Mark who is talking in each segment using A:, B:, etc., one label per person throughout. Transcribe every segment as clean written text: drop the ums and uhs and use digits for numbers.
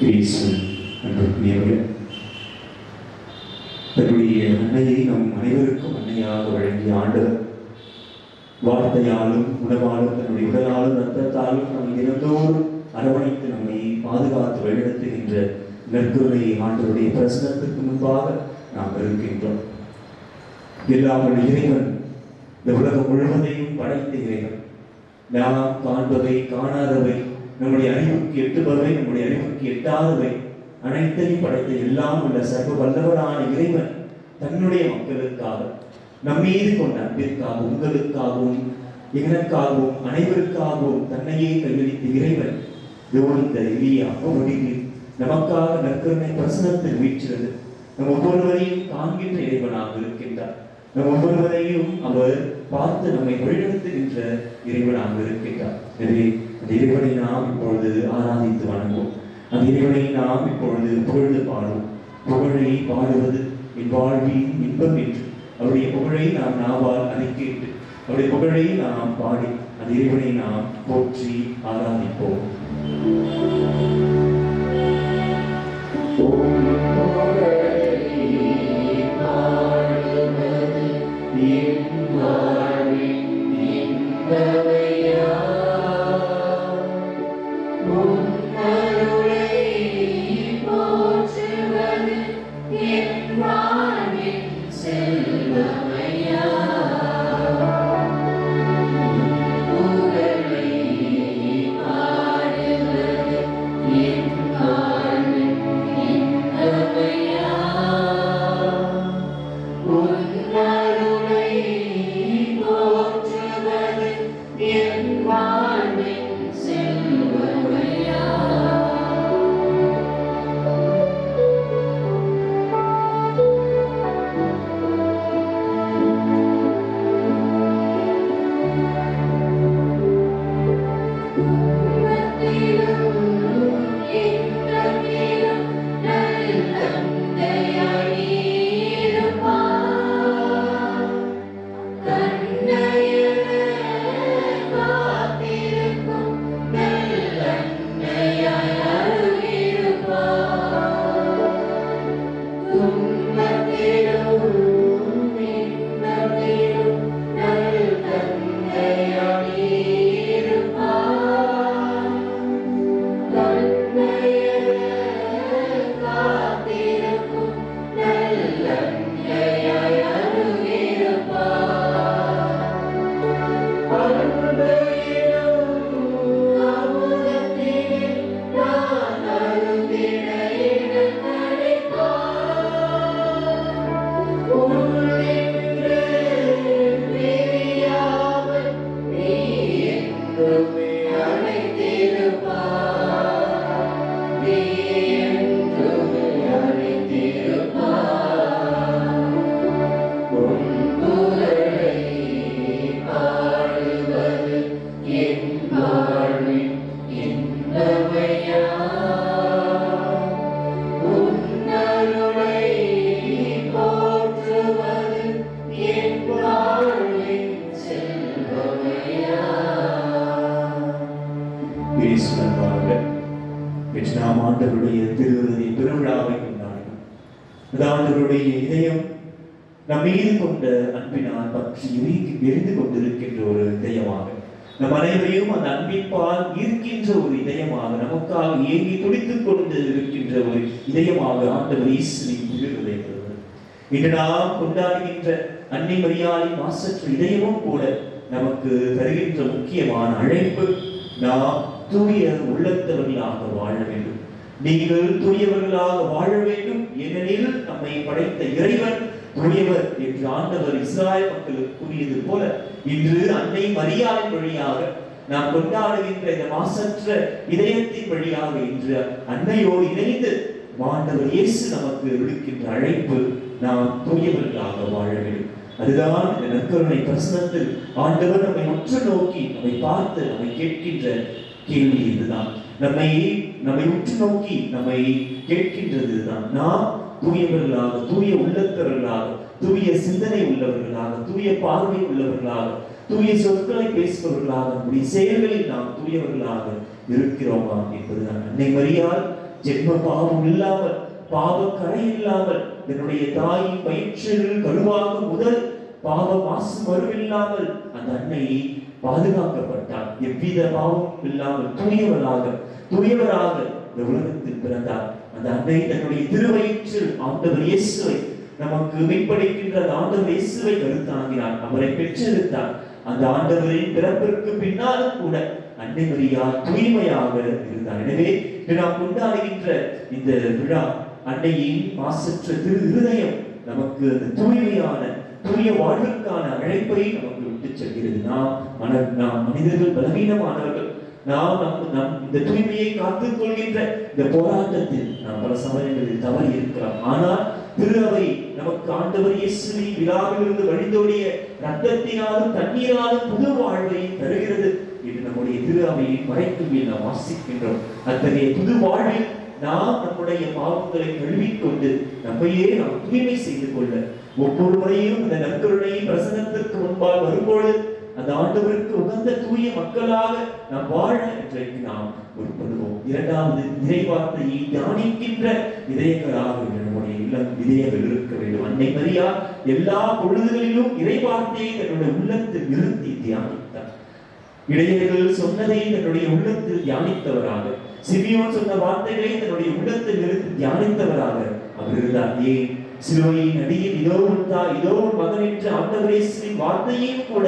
A: அன்புக்குரியவர்களே, தன்னுடைய அன்னையை நம் அனைவருக்கும் அன்னையாக வழங்கிய ஆண்டவர் வார்த்தையாலும் உணவாலும் தன்னுடைய உடலாலும் ரத்தத்தாலும் நம்மை தினந்தோறும் அரவணைத்து நம்மை பாதுகாத்து வழிநடத்துகின்ற நற்கருணை ஆண்டவருடைய பிரசனத்திற்கு முன்பாக நாம் இருக்கின்றோம். எல்லாம் இறைவன் இந்த உலகம் முழுவதையும் படைத்த இறைவன். நாம் காண்பவை காணாதவை, நம்முடைய அறிவுக்கு எட்டுபவை நம்முடைய அறிவுக்கு எட்டாதவை அனைத்தையும் படைத்த எல்லாம் உள்ள சர்வ வல்லவரான இறைவன் தன்னுடைய மக்களுக்காக நம்மீது கொண்ட அன்பிற்காக உங்களுக்காகவும் எனக்காகவும் அனைவருக்காகவும் தன்னையே கையளித்த இறைவன் இந்த எளிய அப்பவடிவில் நமக்காக நற்கருணை பிரசனத்தில் வீற்றிருந்தது. நம் ஒவ்வொருவரையும் காண்கின்ற இறைவனாக இருக்கின்றார். நம் ஒவ்வொருவரையும் அவர் பார்த்து நம்மை வழிநடத்துகின்ற இறைவனாக இருக்கின்றார். எனவே அந்த இறைவனை நாம் இப்பொழுது ஆராதித்து வணங்குவோம். அந்த இறைவனை நாம் இப்பொழுது புகழ்ந்து பாடுவோம். புகழை பாடுவது என் வாழ்வின் இன்பம் என்று அவருடைய புகழை நாம் நாவால் அறிக்கையிட்டு அவருடைய புகழை நாம் பாடி அந்த இறைவனை நாம் போற்றி ஆராதிப்போம். இதயம் நம் மீது கொண்ட அன்பினால் பற்றி எரிந்து கொண்டிருக்கின்ற ஒரு இதயமாக, நம் அனைவரையும் அந்த அன்பிப்பால் ஈர்க்கின்ற ஒரு இதயமாக, நமக்காக ஏங்கி துடித்துக் கொண்டு இருக்கின்ற ஒரு இதயமாக ஆண்டவர் இயேசுவின் திரு இன்று நாம் கொண்டாடுகின்ற அன்னை மரியாளின் மாசற்ற இதயமும் கூட நமக்கு தருகின்ற முக்கியமான அழைப்பு, நாம் தூய உள்ளத்தவர்களாக வாழ வேண்டும். நீங்கள் தூயவர்களாக வாழ வேண்டும், ஏனெனில் நம்மை படைத்த இறைவன் தூயவர் என்று ஆண்டவர் இஸ்ராயல் மக்களுக்கு கூறியது போல இன்று அன்னை மரியாளின் வழியாக நாம் கொண்டாடுகின்ற இந்த மாசற்ற இதயத்தின் வழியாக இன்று அன்னையோடு இணைந்து ஆண்டவர் இயேசு நமக்கு விடுக்கின்ற அழைப்பு, நாம் தூயவர்களாக வாழ வேண்டும். அதுதான் இந்த நற்கருணை பிரசனத்தில் ஆண்டவர் நம்மை உற்று நோக்கி நம்மை பார்த்து நம்மை கேட்கின்ற கேள்வி இதுதான். நம்மை உற்று நோக்கி நம்மை கேட்கின்றது தான். நாம் தூயவர்களாக, தூய உள்ளத்தவர்களாக, தூய சிந்தனை உள்ளவர்களாக, தூய பார்வை உள்ளவர்களாக, தூய சொற்களை பேசுபவர்களாக, நம்முடைய செயல்களில் நாம் தூயவர்களாக இருக்கிறோமா என்பதுதான். அன்னை மரியாள் ஜென்ம பாவம் இல்லாமல், பாவ கரை இல்லாமல், என்னுடைய தாயின் வயிற்றில் கருவாகும் முதல் பாவ மாசு மறுவில்லாமல் அந்த அன்னை பாதுகாக்கப்பட்டார். எவ்வித பாவமும் இல்லாமல் தூயவராக இந்த உலகத்தில் பிறந்தார். அந்த அன்னை தன்னுடைய திருவயிற்றில் ஆண்டவர் இயேசுவை, நமக்கு மீட்பளிக்கின்ற ஆண்டவர் இயேசுவை கருத்தாங்கினார், அவரை பெற்றெடுத்தார். அந்த ஆண்டவரின் பிறப்பிற்கு பின்னாலும் கூட அன்னை மரியா தூய்மையாக இருந்தார். எனவே நாம் கொண்டாடுகின்ற இந்த விழா அன்னையின் மாசற்ற திரு இருதயம் நமக்கு அந்த தூய்மையான தூய வாழ்வுக்கான அழைப்பை நமக்கு விட்டு செல்கிறது. நாம் மனிதர்கள் பலவீனமானவர்கள். நாம் இந்த தூய்மையை காத்துக் கொள்கின்ற இந்த போராட்டத்தில் நாம் பல சமயங்களில் தவறி இருக்கலாம். ஆனால் திரு அவை நமக்கு ஆண்டவர் இயேசுவின் விழாவிலிருந்து வழிந்தோடிய ரத்தத்தினாலும் தண்ணீராலும் புது வாழ்வை தருகிறது என்று நம்முடைய திரு அவையின் மறைக்குவில் நாம் வாசிக்கின்றோம். அத்தகைய புது வாழ்வில் நாம் நம்முடைய பாவங்களை கழுவிக்கொண்டு நம்மையே நாம் தூய்மை செய்து கொள்ள ஒவ்வொரு முறையும் இந்த நற்கருணை பிரசனத்திற்கு முன்பால் வரும்பொழுது அந்த ஆண்டவருக்கு உகந்த தூய மக்களாக நாம் வாழ இன்றைக்கு நாம் உட்படுவோம். இரண்டாவது, இறைவார்த்தையை தியானிக்கின்ற இதயங்களாக நம்முடைய இதயங்கள் இருக்க வேண்டும். அன்னை மரியா எல்லா பொழுதுகளிலும் இறைவார்த்தையை தன்னுடைய உள்ளத்தில் நிறுத்தி தியானித்தார். இடையர்கள் சொன்னதை தன்னுடைய உள்ளத்தில் தியானித்தவராக, சிமியோன் சொன்ன வார்த்தைகளை தன்னுடைய உள்ளத்தில் நிறுத்தி தியானித்தவராக அவர் இருந்தார். ஏன் சிலுவையின் அடியில் இதோ உன் தாய், இதோ உன் மகன் என்ற ஆண்டவர் இயேசுவின் வார்த்தையையும் கூட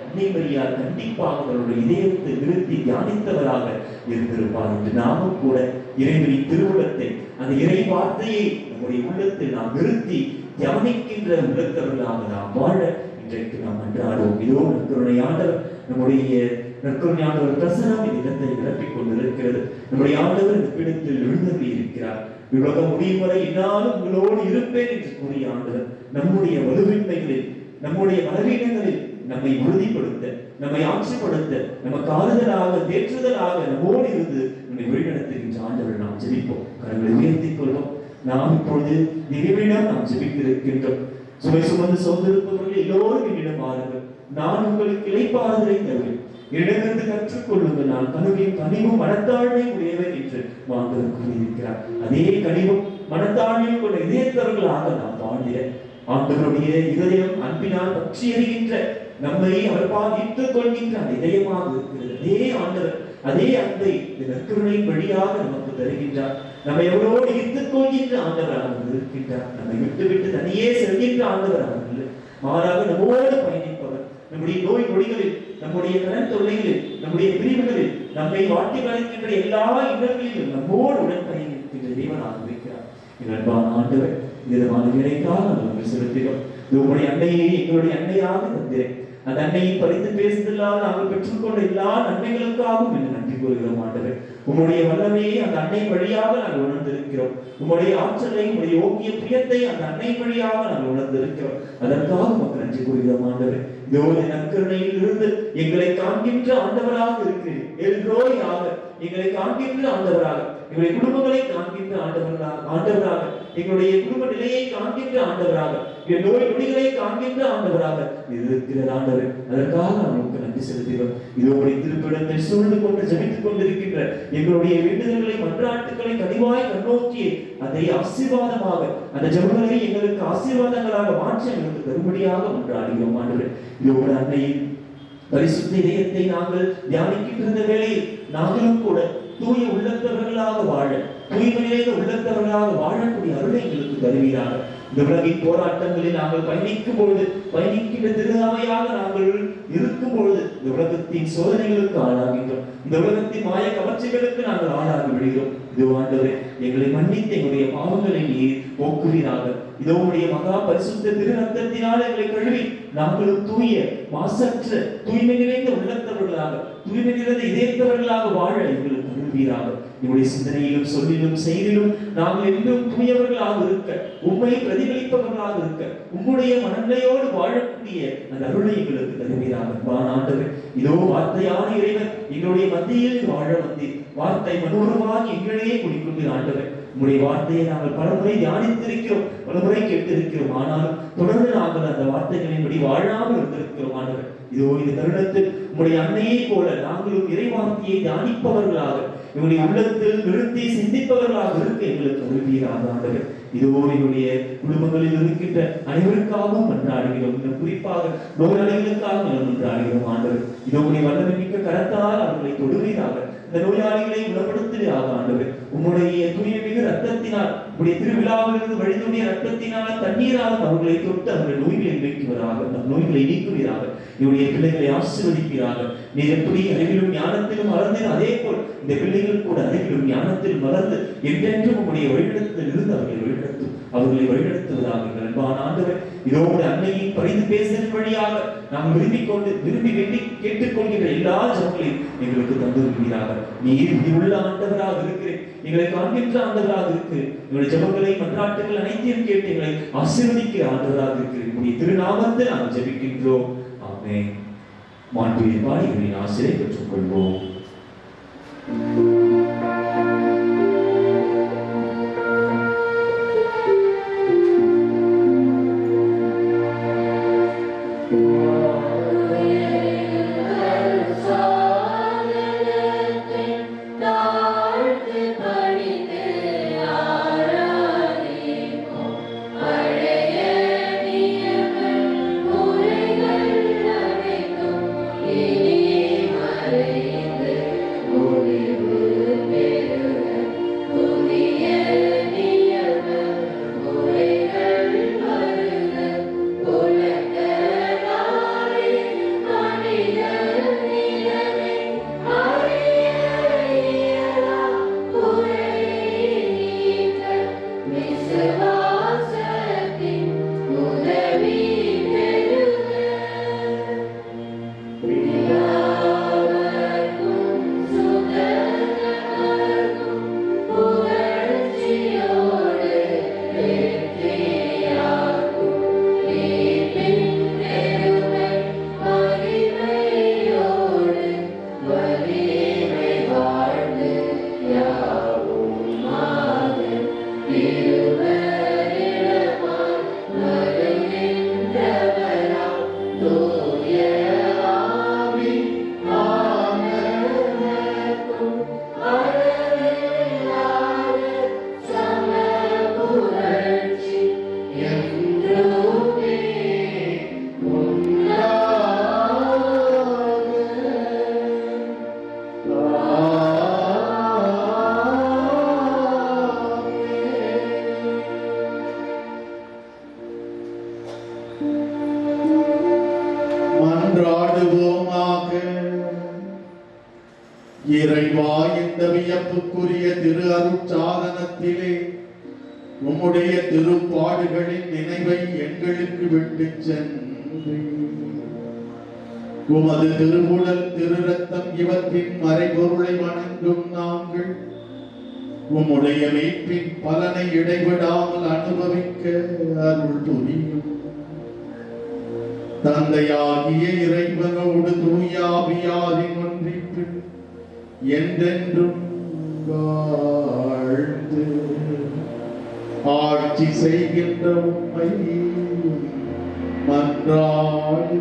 A: அன்னை மரியா கண்டிப்பாக அவருடைய இதயத்தை நிறுத்தி தியானித்தவராக இருந்திருப்பார். என்று நாமும் கூட இறைவனின் திருவுள்ளத்தை, அந்த இறை வார்த்தையை நம்முடைய உள்ளத்தில் நாம் நிறுத்தி தியானிக்கின்ற உள்ளத்தவர்களாக நாம் வாழ இன்றைக்கு நாம் அன்றாடுவோம். இதோ நற்கருணையாண்டவர், நம்முடைய நற்கருணையாண்டவர் பிரசனம் இந்த இடத்தை நிரப்பிக் கொண்டிருக்கிறது. நம்முடைய ஆண்டவர் இந்த பீடத்தில் எழுந்தருளி இருக்கிறார். உலகம் முடியும் வரை என்னாலும் உங்களோடு இருப்பேன் என்று கூறிய ஆண்டவர் நம்முடைய வலுவின்மைகளில், நம்முடைய பலவீனங்களில் நம்மை உறுதிப்படுத்த, நம்மை ஆட்சிப்படுத்த, நமக்கு ஆறுதலாக தேற்றுதலாக நம்மோடு இருந்து நம்மை வழிநடத்துகின்ற ஆண்டவர் நாம் ஜெபிப்போம். கரங்களை உயர்த்திக் கொள்வோம். நாம் இப்பொழுது நிறைவிடம் நாம் ஜெபித்திருக்கின்றோம். சுமை சுமந்து சோர்ந்திருப்பவர்கள் எல்லோரும் என்னிடம் வாருங்கள், நான் உங்களுக்கு இளைப்பாறுதலை தருவேன். என்னிடமிருந்து கற்றுக்கொள்ளுங்கள், நான் கனிவும் மனத்தாழ்மை உடையவர் என்று ஆண்டவர் கூறியிருக்கிறார். அதே கனிவும் மனத்தாழ்மையும் கொண்ட இதயத்தவர்களாக நாம் வாழ்ந்திட ஆண்டவருடைய இதயம் அன்பினால் பற்றி எறிகின்ற, நம்மை அவர் பாதித்துக் கொள்கின்ற அந்த இதயமாக இருக்கிறது. அதே ஆண்டவர் அதே அன்பை இந்த நற்கருணையின் வழியாக நமக்கு தருகின்றார். நம்மை எவரோடு ஈர்த்துக் கொள்கின்ற ஆண்டவராக இருக்கின்றார். நம்மை விட்டு தனியே செல்கின்ற ஆண்டவராக இல்லை, மாறாக நம்மோடு பயணிப்பவர். நம்முடைய நோய் நொடிகளில், நம்முடைய கடன் தொல்லைகளில், நம்முடைய பிரிவுகளில், நம்மை வாட்டி வளைக்கின்ற எல்லா இடங்களிலும் நம்மோடு உடன் பயணிக்கின்ற இறைவனாக இருக்கிறார். என் அன்பான ஆண்டவர், விதமான வேலைக்காக நாங்கள் செலுத்துகிறோம். உங்களுடைய அன்னையை எங்களுடைய அன்னையாக தந்தேன். அந்த அன்னையை பறித்து பேசுதலால் நாங்கள் பெற்றுக்கொண்ட எல்லா நன்மைகளுக்காகவும் என்று நன்றி கூறுகிறோம் ஆண்டவர். உம்முடைய வல்லமையை அந்த அன்னை வழியாக நாங்கள் உணர்ந்திருக்கிறோம். உம்முடைய ஆற்றலை, உம்முடைய ஓக்கிய பிரியத்தை அந்த அன்னை வழியாக நாங்கள் உணர்ந்திருக்கிறோம். அதற்காக உமக்கு நன்றி கூறுகிறோம் ஆண்டவர். இதோ நற்கருணையில் இருந்து எங்களை காண்கின்ற ஆண்டவராக இருக்கிறேன். எல்ரோயாக எங்களை காண்கின்ற ஆண்டவராக, எங்களுடைய குடும்பங்களை காண்கின்ற ஆண்டவராக, எங்களுடைய குடும்ப நிலையை காண்கின்ற ஆண்டவராக, நோய் நொடிகளை காண்கின்ற ஆண்டவராக இருக்கிற ஆண்டவர். அதற்காக நமக்கு நன்றி செலுத்துகிறோம். இதோடைய திருப்பிடத்தை சூழ்ந்து கொண்டு ஜெபித்துக் கொண்டிருக்கின்ற எங்களுடைய வேண்டுதல்களை, மன்றாட்டுக்களை கனிவாய் கண்ணோக்கி அதை ஆசீர்வாதமாக, அந்த ஜெபங்களை எங்களுக்கு ஆசீர்வாதங்களாக மாற்றி எங்களுக்கு தரும்படியாக மன்றாடுகிறோம் ஆண்டவர். இதோட அன்னையின் பரிசுத்த இதயத்தை நாங்கள் தியானிக்கின்ற வேளையில் நாங்களும் கூட தூய உள்ளத்தவர்களாக வாழ, தூய்மை நிறைந்த உள்ளத்தவர்களாக வாழக்கூடிய அருளை எங்களுக்கு தருவீராக. இந்த உலகின் போராட்டங்களில் நாங்கள் பயணிக்கின்ற திருநாமையாக நாங்கள் இருக்கும் பொழுது இந்த உலகத்தின் சோதனைகளுக்கு ஆளாகின்றோம். இந்த உலகத்தின் மாய கவர்ச்சிகளுக்கு நாங்கள் ஆளாகி விடுகிறோம். இதோ ஆண்டவரே, எங்களை மன்னித்து எங்களுடைய பாவங்களை நீர் போக்குவீராக. இதோ உடைய மகா பரிசுத்த திரு ரத்தத்தினால் எங்களை கழுவி நாங்களும் தூய மாசற்ற தூய்மை நிறைந்த உள்ளத்தவர்களாக, தூய்மை நிறைந்த இதயத்தவர்களாக வாழ எங்களுக்கு அருள்வீராக. என்னுடைய சிந்தனையிலும் சொல்லிலும் செயலிலும் நாங்கள் என்றும் தூயவர்களாக இருக்க, உம்மை பிரதிபலிப்பவர்களாக இருக்க, உம்முடைய மனநிலையோடு வாழக்கூடிய அந்த அருளை எங்களுக்கு தருவீராக. ஆண்டவர், இதோ வார்த்தையான இறைவன் எங்களுடைய மத்தியில் வாழ வந்தீர். வார்த்தை மனோரமாக எங்களையே குடிக்கொண்டு ஆண்டவர், உங்களுடைய வார்த்தையை நாங்கள் பலமுறை தியானித்திருக்கிறோம், பலமுறை கேட்டிருக்கிறோம். ஆனாலும் தொடர்ந்து நாங்கள் அந்த வார்த்தைகளின்படி வாழாமல் இருந்திருக்கிறோம் ஆண்டவர். இதோ இந்த தருணத்தில் உங்களுடைய அன்னையை போல நாங்களும் இறை வார்த்தையை தியானிப்பவர்களாக, எங்களுடைய உள்ளத்தில் நிறுத்தி சிந்திப்பவர்களாக இருக்க எங்களுக்கு உறுதியாக ஆண்டவர். இதோ எங்களுடைய குடும்பங்களில் இருக்கின்ற அனைவருக்காகவும் மன்றாடுகிறோம். இன்னும் குறிப்பாக நோயாளிகளுக்காக மன்றாடுகிறோம் ஆண்டவர். இதோ உடைய வல்லமை மிக்க கரத்தால் அவர்களை தொடுவீராக. இந்த நோயாளிகளை குணப்படுத்துவீராக ஆண்டவர். உம்முடைய தூய்மை மிகு ரத்தத்தினால், உடைய திருவிழாவிலிருந்து வழிந்துடைய ரத்தத்தினால், தண்ணீரால் அவர்களை தொட்டு அவர்கள் நோய்களை நீக்குவீராக, நோய்களை நீக்குவீராக. என்னுடைய பிள்ளைகளை ஆசீர்வதிப்பீராக. நீ எப்படி அறிவிலும் ஞானத்திலும் வளர்ந்து, அதே போல் இந்த பிள்ளைகள் கூட அறிவிலும் ஞானத்தில் வளர்ந்து என்றென்றும் உங்களுடைய வழிநடத்தில் இருந்து அவர்களை வழிநடத்துவதாக எங்கள் அன்பான ஆண்டவர். இதோடு அன்னையின் பரிந்து பேசுதல் வழியாக நாம் விரும்பி வேண்டி கேட்டுக்கொள்கின்ற எல்லா ஜபங்களையும் எங்களுக்கு தந்திருக்கிறார்கள். நீர் உள்ள ஆண்டவராக இருக்கிறேன், எங்களை காண்கின்ற ஆண்டவராக இருக்கு. எங்களுடைய ஜபங்களை மன்றாட்டுகள் அனைத்தையும் கேட்டு எங்களை ஆசீர்வதிக்கிற ஆண்டவராக இருக்கிறேன். உங்களுடைய திருநாமத்தை நாம் ஜபிக்கின்றோம். ஆமென். மாண்புமிகு பாடிகளின் ஆசிரியை பெற்றுக் கொள்வோம்.
B: இறைவா, இந்த வியப்புக்குரிய திரு அருட்சாதனத்திலே உம்முடைய திருப்பாடுகளின் நினைவை எங்களுக்கு விட்டு சென்று உமது திருவுடல் திரு ரத்தம் இவற்றின் மறைபொருளை வணங்கும் நாங்கள் உம்முடைய மீட்பின் பலனை இடைவிடாமல் அனுபவிக்க அருள் புரியும். தந்தையாகிய இறைவனோடு தூயாவியாரின் ஒன்றிற்கு என்றென்றும் வாழ்ந்து ஆட்சி செய்கின்ற உம்மை மன்றாடுகிறோம்.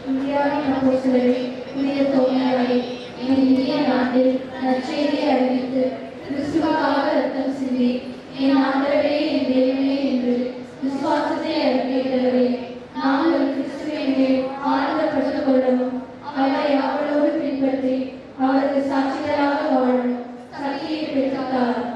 C: இந்தியாவின் அப்போஸ்தலரே, புதிய தோமையாரே, இந்திய நாட்டில் நற்செய்தியை அறிவித்து கிறிஸ்துவுக்காக ரத்தம் சிந்திய தாரும்.